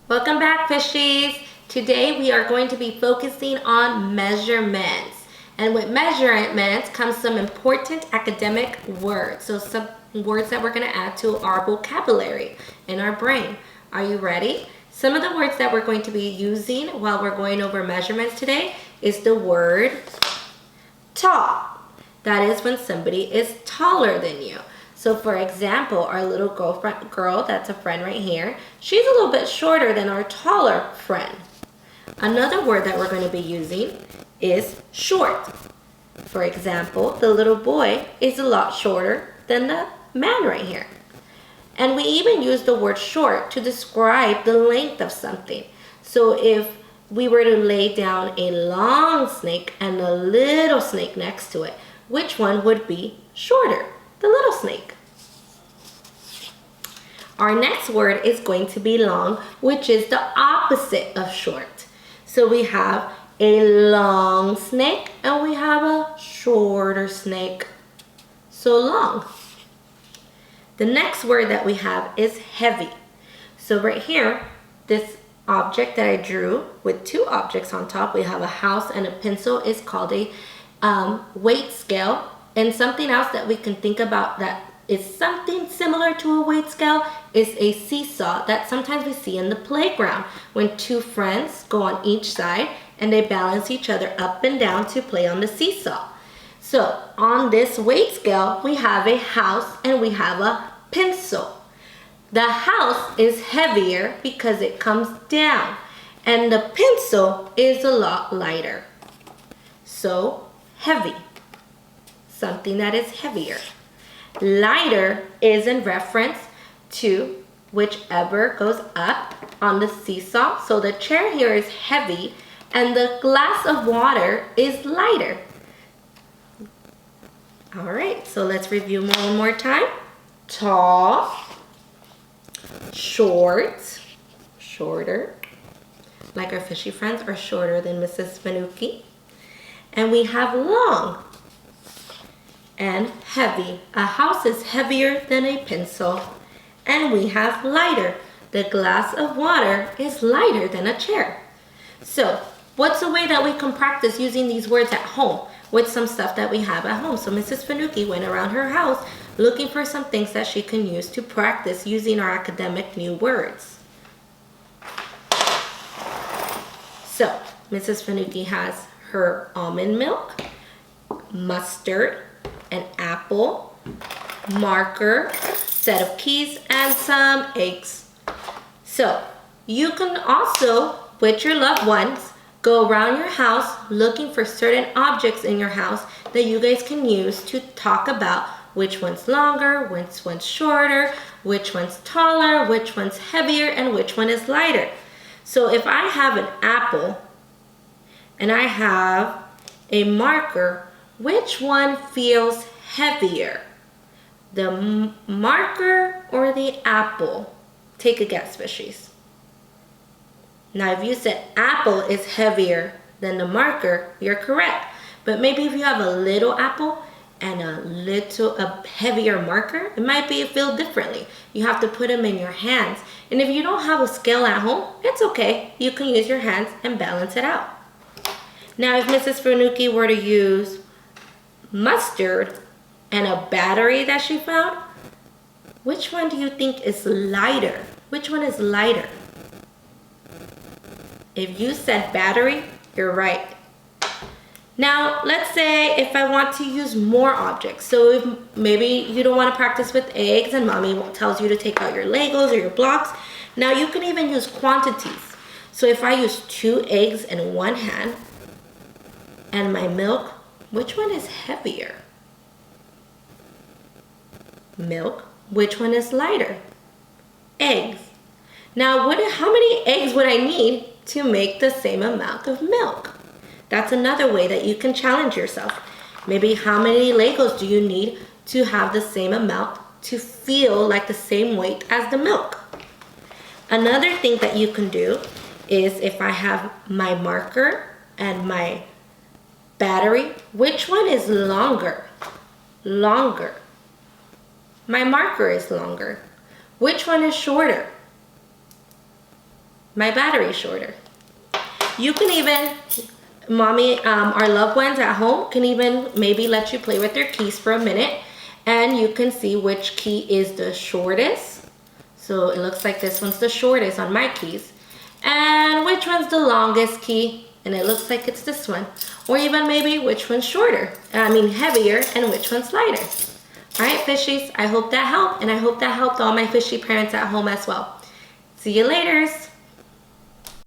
Welcome back, fishies. Today we are going to be focusing on measurements. And with measurements comes some important academic words. So some words that we're going to add to our vocabulary in our brain. Are you ready? Some of the words that we're going to be using while we're going over measurements today is the word tall. That is when somebody is taller than you. So for example, our little girl, that's a friend right here, she's a little bit shorter than our taller friend. Another word that we're going to be using is short. For example, the little boy is a lot shorter than the man right here. And we even use the word short to describe the length of something. So if we were to lay down a long snake and a little snake next to it, which one would be shorter? The little snake. Our next word is going to be long, which is the opposite of short. So we have a long snake and we have a shorter snake. So long. The next word that we have is heavy. So right here, this object that I drew with two objects on top, we have a house and a pencil, is called a weight scale. And something else that we can think about that is something similar to a weight scale is a seesaw that sometimes we see in the playground when two friends go on each side and they balance each other up and down to play on the seesaw. So on this weight scale, we have a house and we have a pencil. The house is heavier because it comes down and the pencil is a lot lighter. So heavy. Something that is heavier. Lighter is in reference to whichever goes up on the seesaw. So the chair here is heavy and the glass of water is lighter. All right, so let's review one more time. Tall, short, shorter, like our fishy friends are shorter than Mrs. Fanucchi. And we have long and heavy. A house is heavier than a pencil. And we have lighter. The glass of water is lighter than a chair. So what's a way that we can practice using these words at home with some stuff that we have at home? So Mrs. Fanucchi went around her house looking for some things that she can use to practice using our academic new words. So Mrs. Fanucchi has her almond milk, mustard, an apple, marker, set of keys, and some eggs. So you can also, with your loved ones, go around your house looking for certain objects in your house that you guys can use to talk about which one's longer, which one's shorter, which one's taller, which one's heavier, and which one is lighter. So if I have an apple and I have a marker, which one feels heavier? The marker or the apple? Take a guess, fishies. Now, if you said apple is heavier than the marker, you're correct. But maybe if you have a little apple and a heavier marker, it might feel differently. You have to put them in your hands. And if you don't have a scale at home, it's okay. You can use your hands and balance it out. Now, if Mrs. Fanucchi were to use mustard and a battery that she found, which one do you think is lighter? Which one is lighter? If you said battery, you're right. Now, let's say if I want to use more objects. So if maybe you don't want to practice with eggs and mommy tells you to take out your Legos or your blocks. Now you can even use quantities. So if I use 2 eggs in one hand and my milk, which one is heavier? Milk. Which one is lighter? Eggs. Now, how many eggs would I need to make the same amount of milk? That's another way that you can challenge yourself. Maybe how many Legos do you need to have the same amount to feel like the same weight as the milk? Another thing that you can do is if I have my marker and my battery, which one is longer? Longer. My marker is longer. Which one is shorter? my battery shorter. You can even, mommy, our loved ones at home can even maybe let you play with their keys for a minute, and you can see which key is the shortest. So it looks like this one's the shortest on my keys. And which one's the longest key? And it looks like it's this one. Or even maybe which one's shorter, heavier, and which one's lighter. All right, fishies, I hope that helped, and I hope that helped all my fishy parents at home as well. See you later.